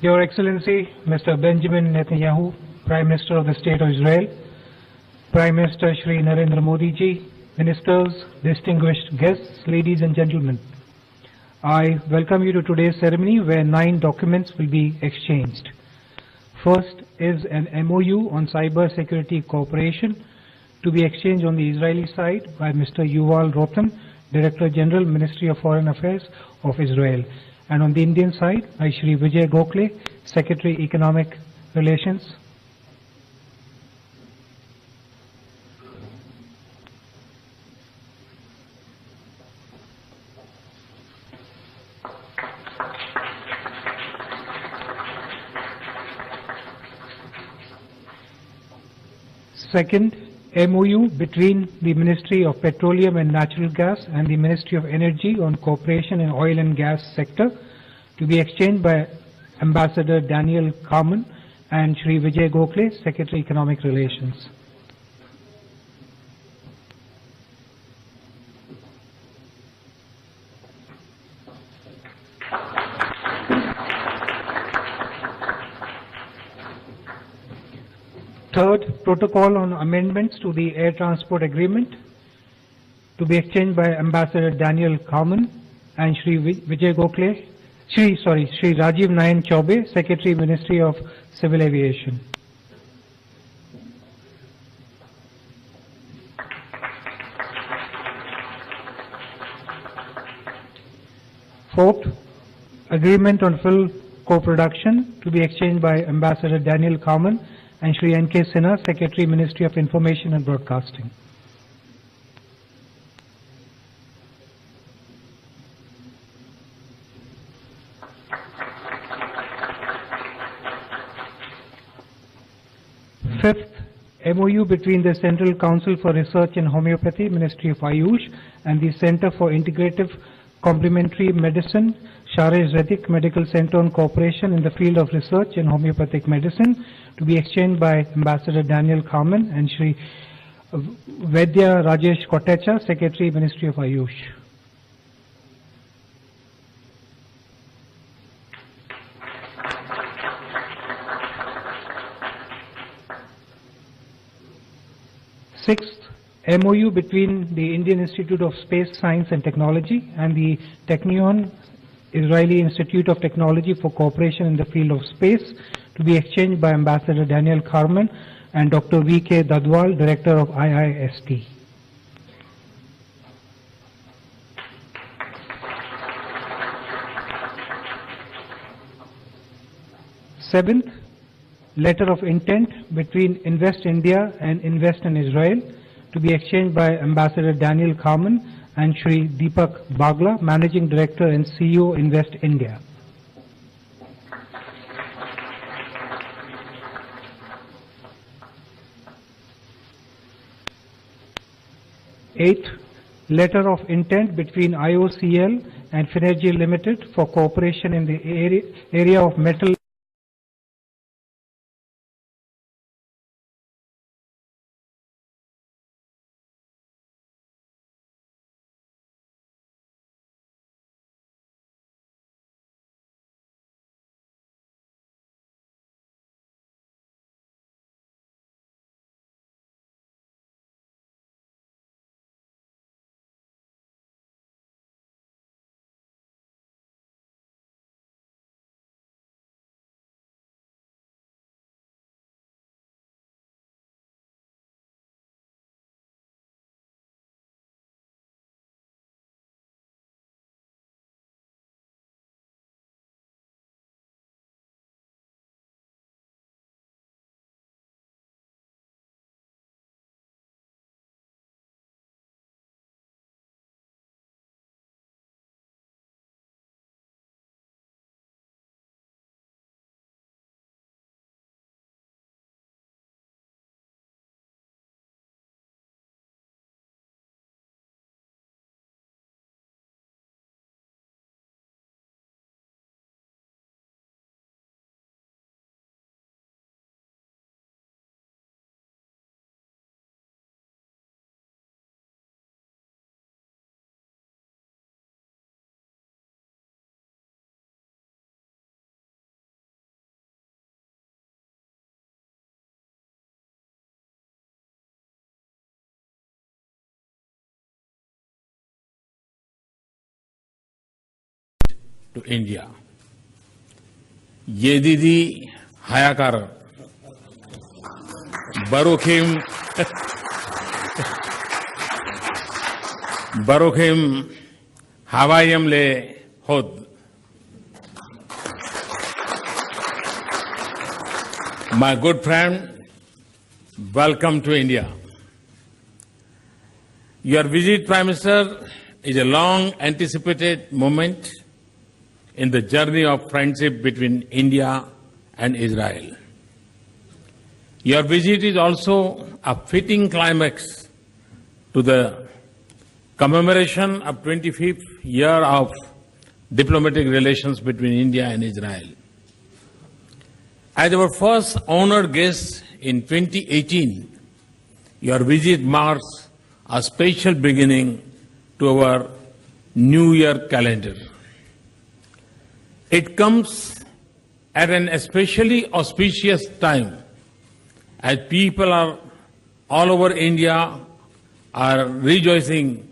Your Excellency, Mr. Benjamin Netanyahu, Prime Minister of the State of Israel, Prime Minister Shri Narendra Modi ji, Ministers, distinguished guests, ladies and gentlemen. I welcome you to today's ceremony where 9 documents will be exchanged. First is an MOU on cyber security cooperation to be exchanged on the Israeli side by Mr. Yuval Rotem, Director General, Ministry of Foreign Affairs of Israel, and on the Indian side by Shri Vijay Gokhale, Secretary Economic Relations. Second, MOU between the Ministry of Petroleum and Natural Gas and the Ministry of Energy on cooperation in oil and gas sector to be exchanged by Ambassador Daniel Carman and Shri Vijay Gokhale, Secretary Economic Relations. Third, protocol on amendments to the air transport agreement to be exchanged by Ambassador Daniel Carman and Shri Vijay Gokhale, Shri Rajiv Nayan Chaube, Secretary Ministry of Civil Aviation. Fourth, agreement on film co-production to be exchanged by Ambassador Daniel Carman and Shri N.K. Sinha, Secretary Ministry of Information and Broadcasting. Fifth, MOU between the Central Council for Research in Homeopathy, Ministry of Ayush, and the Center for Integrative Complementary Medicine, Share Zedek Medical Center on cooperation in the field of research in homeopathic medicine to be exchanged by Ambassador Daniel Carman and Shri Vaidya Rajesh Kotecha, Secretary, Ministry of Ayush. Sixth, MOU between the Indian Institute of Space Science and Technology and the Technion Israeli Institute of Technology for cooperation in the field of space to be exchanged by Ambassador Daniel Carman and Dr. V.K. Dadwal, Director of IIST. Seventh, letter of intent between Invest India and Invest in Israel to be exchanged by Ambassador Daniel Carman and Shri Deepak Bagla, Managing Director and CEO, Invest India. Eighth, letter of intent between IOCL and Finergy Limited for cooperation in the area of metal to India. Yedidi Hayakar Baruchim Havayam Le Hod. My good friend, welcome to India. Your visit, Prime Minister, is a long anticipated moment in the journey of friendship between India and Israel. Your visit is also a fitting climax to the commemoration of 25th year of diplomatic relations between India and Israel. As our first honored guest in 2018, your visit marks a special beginning to our New Year calendar. It comes at an especially auspicious time as people all over India are rejoicing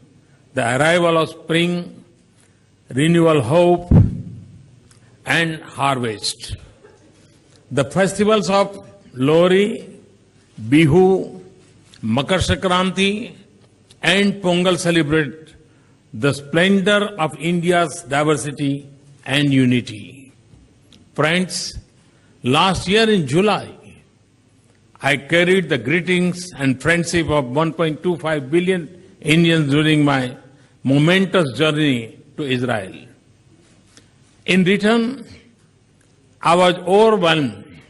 the arrival of spring, renewal hope, and harvest. The festivals of Lohri, Bihu, Makar Sankranti, and Pongal celebrate the splendor of India's diversity and unity. Friends, last year in July, I carried the greetings and friendship of 1.25 billion Indians during my momentous journey to Israel. In return, I was overwhelmed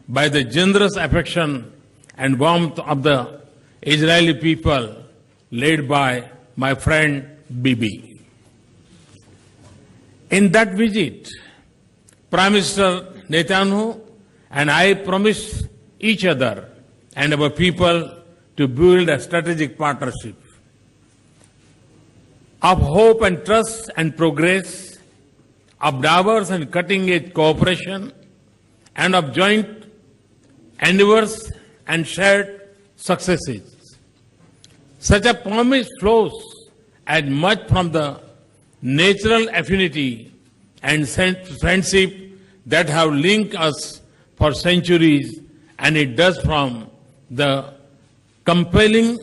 by the generous affection and warmth of the Israeli people led by my friend Bibi. In that visit, Prime Minister Netanyahu and I promised each other and our people to build a strategic partnership of hope and trust and progress, of diverse and cutting-edge cooperation, and of joint endeavors and shared successes. Such a promise flows as much from the natural affinity and friendship that have linked us for centuries, and it does from the compelling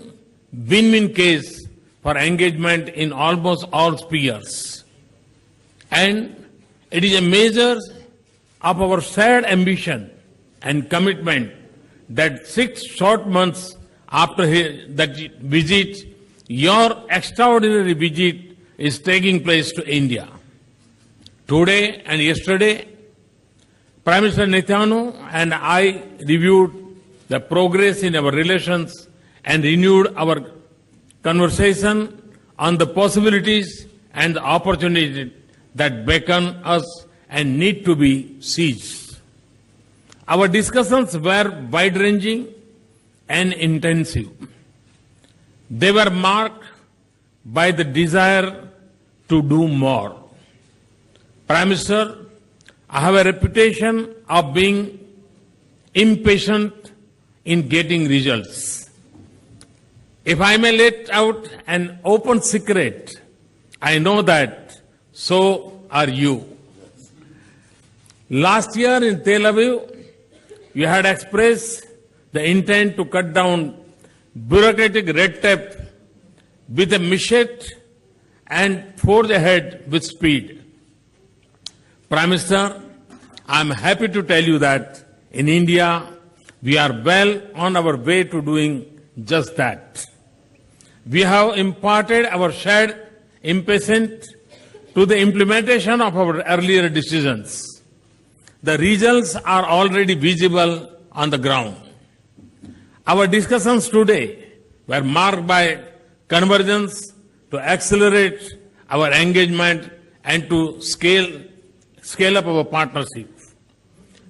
win-win case for engagement in almost all spheres. And it is a measure of our shared ambition and commitment that 6 short months after that visit, your extraordinary visit is taking place to India. Today and yesterday, Prime Minister Netanyahu and I reviewed the progress in our relations and renewed our conversation on the possibilities and the opportunities that beckon us and need to be seized. Our discussions were wide-ranging and intensive. They were marked by the desire to do more. Prime Minister, I have a reputation of being impatient in getting results. If I may let out an open secret, I know that so are you. Last year in Tel Aviv, you had expressed the intent to cut down bureaucratic red tape with a machete and forge ahead with speed. Prime Minister, I am happy to tell you that in India, we are well on our way to doing just that. We have imparted our shared impatience to the implementation of our earlier decisions. The results are already visible on the ground. Our discussions today were marked by convergence to accelerate our engagement and to scale up our partnership.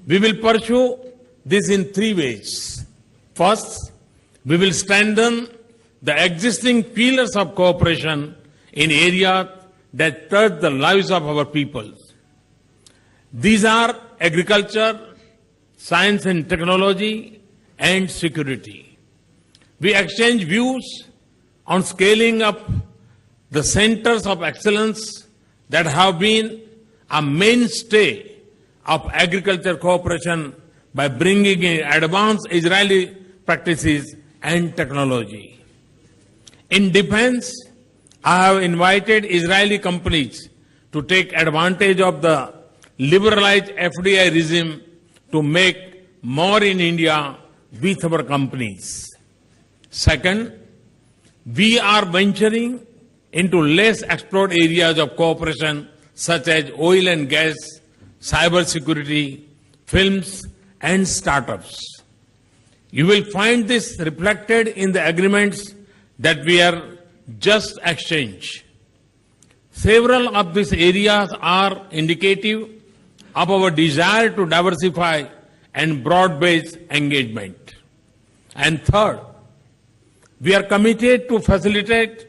We will pursue this in 3 ways. First, we will strengthen the existing pillars of cooperation in areas that touch the lives of our people. These are agriculture, science and technology, and security. We exchange views on scaling up the centers of excellence that have been a mainstay of agriculture cooperation by bringing in advanced Israeli practices and technology. In defense, I have invited Israeli companies to take advantage of the liberalized FDI regime to make more in India with our companies. Second, we are venturing into less explored areas of cooperation such as oil and gas, cyber security, films, and startups. You will find this reflected in the agreements that we are just exchanged. Several of these areas are indicative of our desire to diversify and broad-based engagement. And third, we are committed to facilitate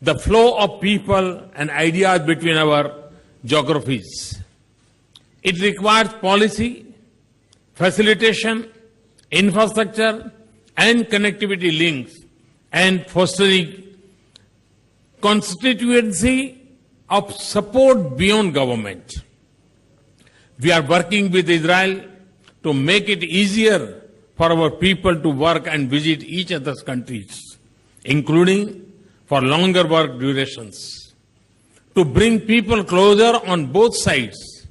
the flow of people and ideas between our geographies. It requires policy, facilitation, infrastructure, and connectivity links, and fostering constituency of support beyond government. We are working with Israel to make it easier for our people to work and visit each other's countries, including for longer work durations. To bring people closer on both sides,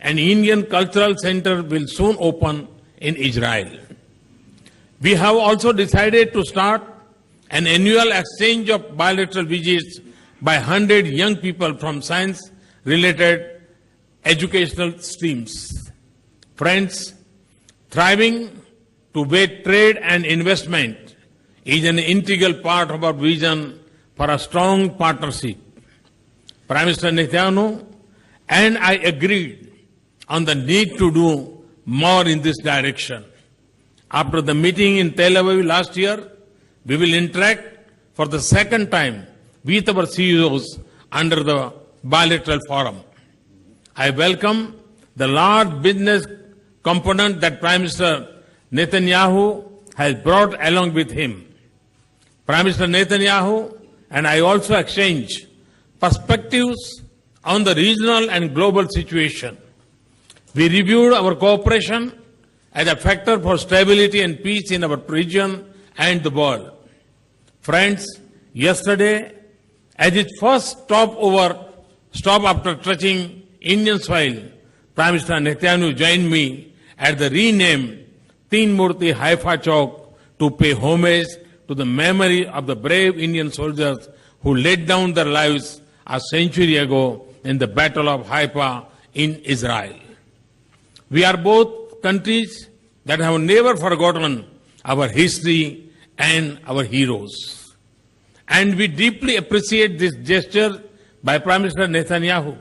an Indian Cultural Center will soon open in Israel. We have also decided to start an annual exchange of bilateral visits by 100 young people from science-related educational streams. Friends, thriving to wage trade and investment is an integral part of our vision for a strong partnership. Prime Minister Netanyahu and I agreed on the need to do more in this direction. After the meeting in Tel Aviv last year, we will interact for the second time with our CEOs under the bilateral forum. I welcome the large business component that Prime Minister Netanyahu has brought along with him. Prime Minister Netanyahu and I also exchange perspectives on the regional and global situation. We reviewed our cooperation as a factor for stability and peace in our region and the world. Friends, yesterday, as its first stop after touching Indian soil, Prime Minister Netanyahu joined me at the renamed Teen Murti Haifa Chowk to pay homage to the memory of the brave Indian soldiers who laid down their lives a century ago in the Battle of Haifa in Israel. We are both countries that have never forgotten our history and our heroes. And we deeply appreciate this gesture by Prime Minister Netanyahu.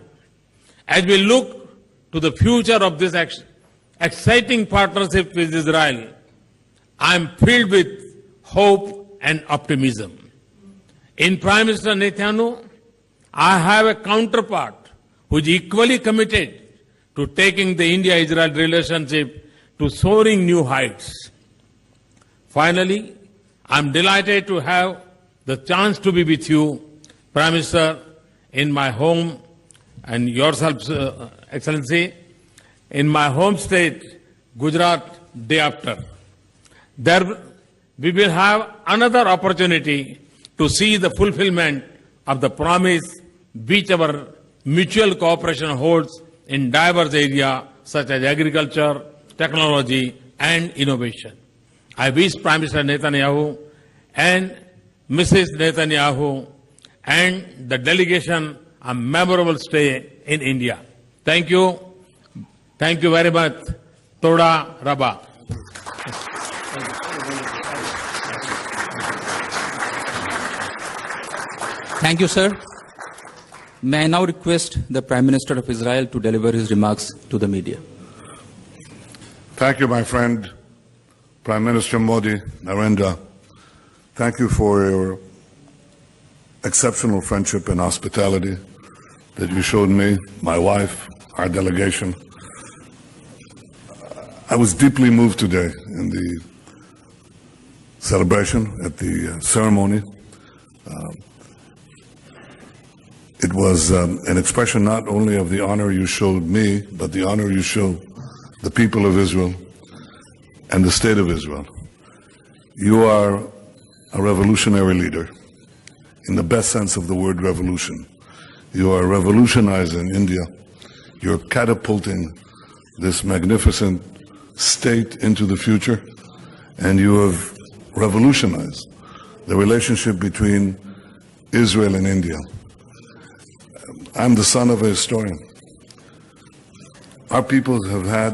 As we look to the future of this exciting partnership with Israel, I am filled with hope and optimism. In Prime Minister Netanyahu, I have a counterpart who is equally committed to taking the India-Israel relationship to soaring new heights. Finally, I am delighted to have the chance to be with you, Prime Minister, in my home, and yourself, Excellency, in my home state, Gujarat, day after. There we will have another opportunity to see the fulfillment of the promise which our mutual cooperation holds in diverse areas such as agriculture, technology, and innovation. I wish Prime Minister Netanyahu and Mrs. Netanyahu and the delegation a memorable stay in India. Thank you. Thank you very much. Toda Rabba. Thank you, sir. May I now request the Prime Minister of Israel to deliver his remarks to the media. Thank you, my friend, Prime Minister Modi, Narendra. Thank you for your exceptional friendship and hospitality that you showed me, my wife, our delegation. I was deeply moved today in the celebration, at the ceremony. It was an expression not only of the honor you showed me, but the honor you show the people of Israel and the state of Israel. You are a revolutionary leader, in the best sense of the word revolution. You are revolutionizing India. You're catapulting this magnificent state into the future, and you have revolutionized the relationship between Israel and India. I'm the son of a historian. Our peoples have had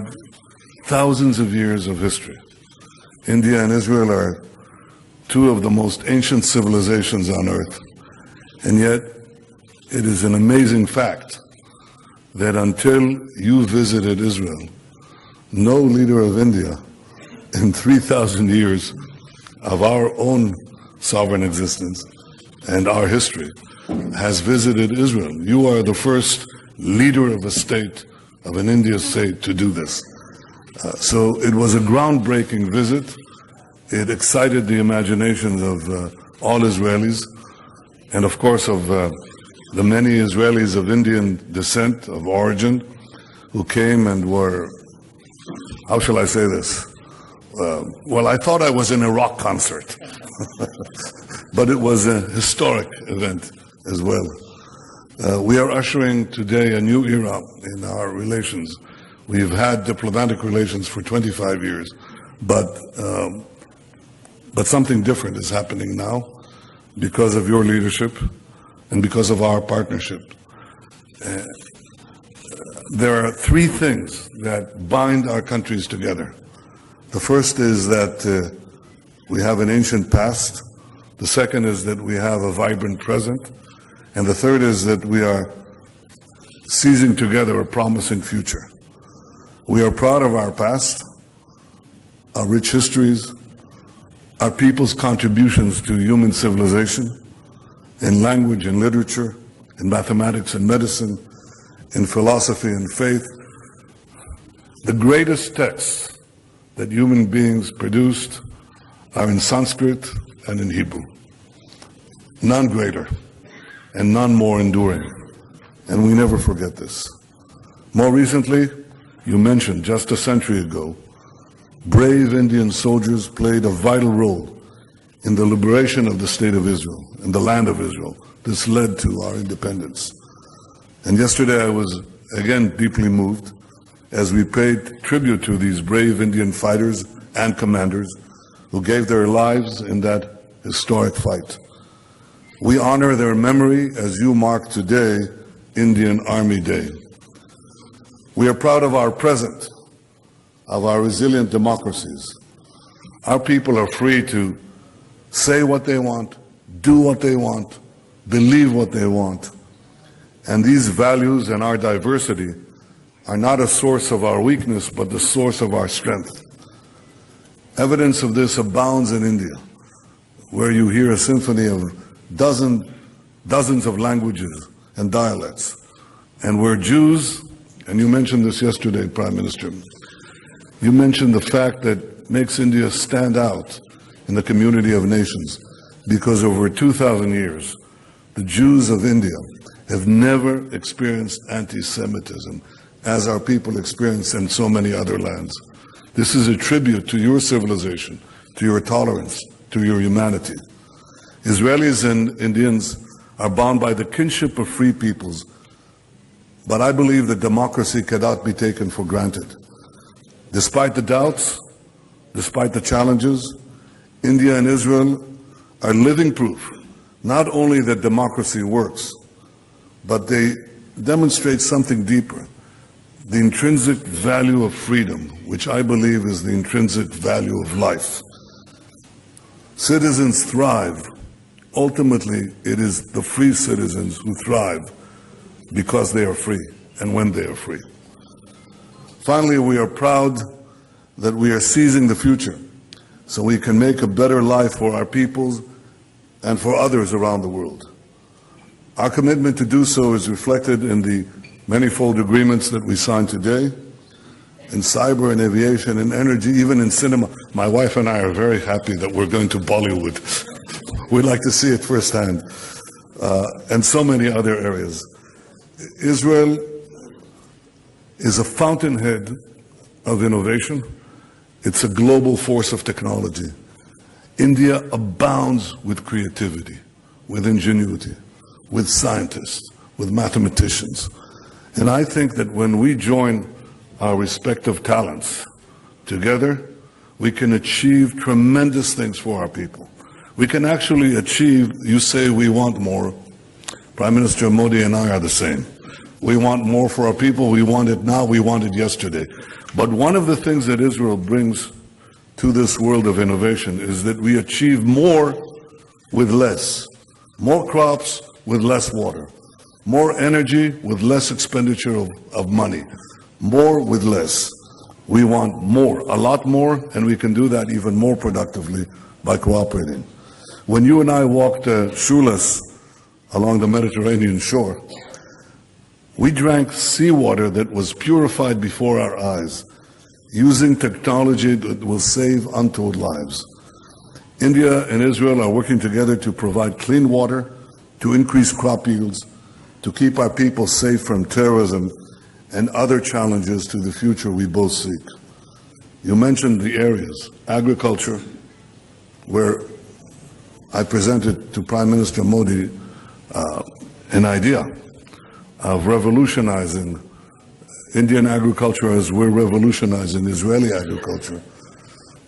thousands of years of history. India and Israel are two of the most ancient civilizations on earth. And yet, it is an amazing fact that until you visited Israel, no leader of India in 3,000 years of our own sovereign existence and our history has visited Israel. You are the first leader of a state, of an Indian state, to do this. So it was a groundbreaking visit. It excited the imaginations of all Israelis, and of course of the many Israelis of Indian descent, of origin, who came and were, how shall I say this? Well, I thought I was in a rock concert, but it was a historic event as well. We are ushering today a new era in our relations. We've had diplomatic relations for 25 years, but something different is happening now because of your leadership and because of our partnership. There are three things that bind our countries together. The first is that we have an ancient past. The second is that we have a vibrant present. And the third is that we are seizing together a promising future. We are proud of our past, our rich histories, our people's contributions to human civilization, in language and literature, in mathematics and medicine, in philosophy and faith. The greatest texts that human beings produced are in Sanskrit and in Hebrew. None greater and none more enduring. And we never forget this. More recently, you mentioned just a century ago, brave Indian soldiers played a vital role in the liberation of the state of Israel and the land of Israel. This led to our independence. And yesterday I was again deeply moved as we paid tribute to these brave Indian fighters and commanders who gave their lives in that historic fight. We honor their memory as you mark today Indian Army Day. We are proud of our present, of our resilient democracies. Our people are free to say what they want, do what they want, believe what they want. And these values and our diversity are not a source of our weakness, but the source of our strength. Evidence of this abounds in India, where you hear a symphony of dozens of languages and dialects, and where Jews, and you mentioned this yesterday, Prime Minister, you mentioned the fact that makes India stand out in the community of nations, because over 2,000 years, the Jews of India have never experienced anti-Semitism as our people experience in so many other lands. This is a tribute to your civilization, to your tolerance, to your humanity. Israelis and Indians are bound by the kinship of free peoples, but I believe that democracy cannot be taken for granted. Despite the doubts, despite the challenges, India and Israel are living proof, not only that democracy works, but they demonstrate something deeper, the intrinsic value of freedom, which I believe is the intrinsic value of life. Citizens thrive. Ultimately, it is the free citizens who thrive because they are free and when they are free. Finally, we are proud that we are seizing the future so we can make a better life for our peoples and for others around the world. Our commitment to do so is reflected in the manifold agreements that we signed today, in cyber and aviation and energy, even in cinema. My wife and I are very happy that we're going to Bollywood. We'd like to see it firsthand. and so many other areas. Israel is a fountainhead of innovation. It's a global force of technology. India abounds with creativity, with ingenuity, with scientists, with mathematicians. And I think that when we join our respective talents together, we can achieve tremendous things for our people. We can actually achieve, you say we want more. Prime Minister Modi and I are the same. We want more for our people. We want it now. We want it yesterday. But one of the things that Israel brings to this world of innovation is that we achieve more with less. More crops with less water. More energy with less expenditure of money. More with less. We want more, a lot more, and we can do that even more productively by cooperating. When you and I walked shoeless along the Mediterranean shore, we drank seawater that was purified before our eyes, using technology that will save untold lives. India and Israel are working together to provide clean water, to increase crop yields, to keep our people safe from terrorism and other challenges to the future we both seek. You mentioned the areas, agriculture, where I presented to Prime Minister Modi an idea of revolutionizing Indian agriculture as we're revolutionizing Israeli agriculture.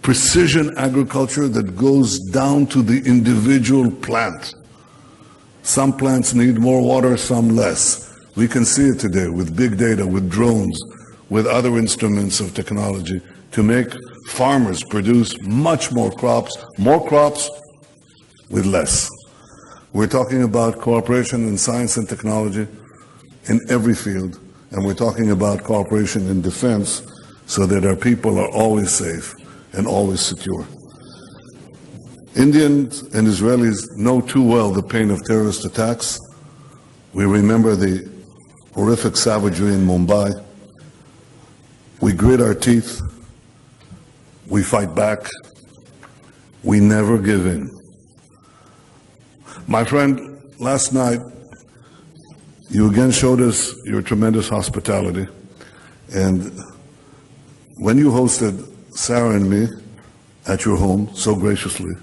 Precision agriculture that goes down to the individual plant. Some plants need more water, some less. We can see it today with big data, with drones, with other instruments of technology to make farmers produce much more crops with less. We're talking about cooperation in science and technology in every field, and we're talking about cooperation in defense so that our people are always safe and always secure. Indians and Israelis know too well the pain of terrorist attacks. We remember the horrific savagery in Mumbai. We grit our teeth. We fight back. We never give in. My friend, last night, you again showed us your tremendous hospitality. And when you hosted Sarah and me at your home so graciously,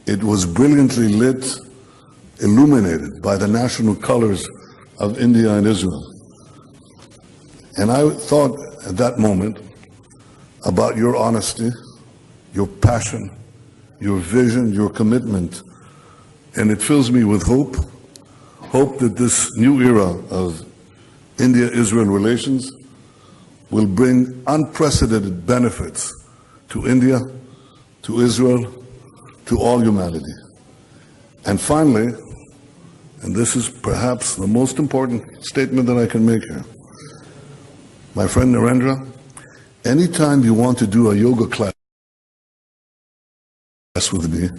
it was brilliantly lit, illuminated by the national colors of India and Israel. And I thought at that moment about your honesty, your passion, your vision, your commitment. And it fills me with hope that this new era of India-Israel relations will bring unprecedented benefits to India, to Israel, to all humanity. And finally, and this is perhaps the most important statement that I can make here, my friend Narendra, anytime you want to do a yoga class with me,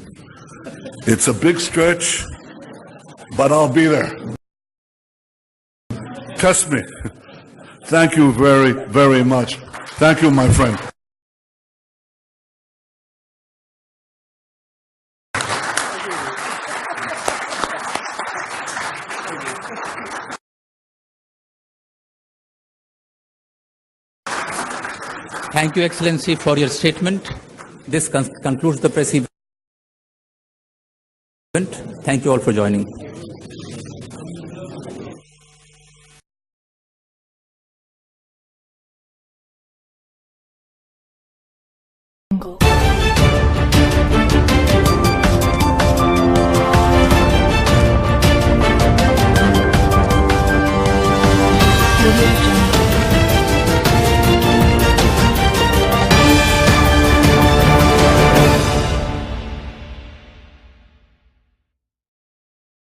it's a big stretch, but I'll be there. Trust me. Thank you very, very much. Thank you, my friend. Thank you, Excellency, for your statement. This concludes the press event. Thank you all for joining.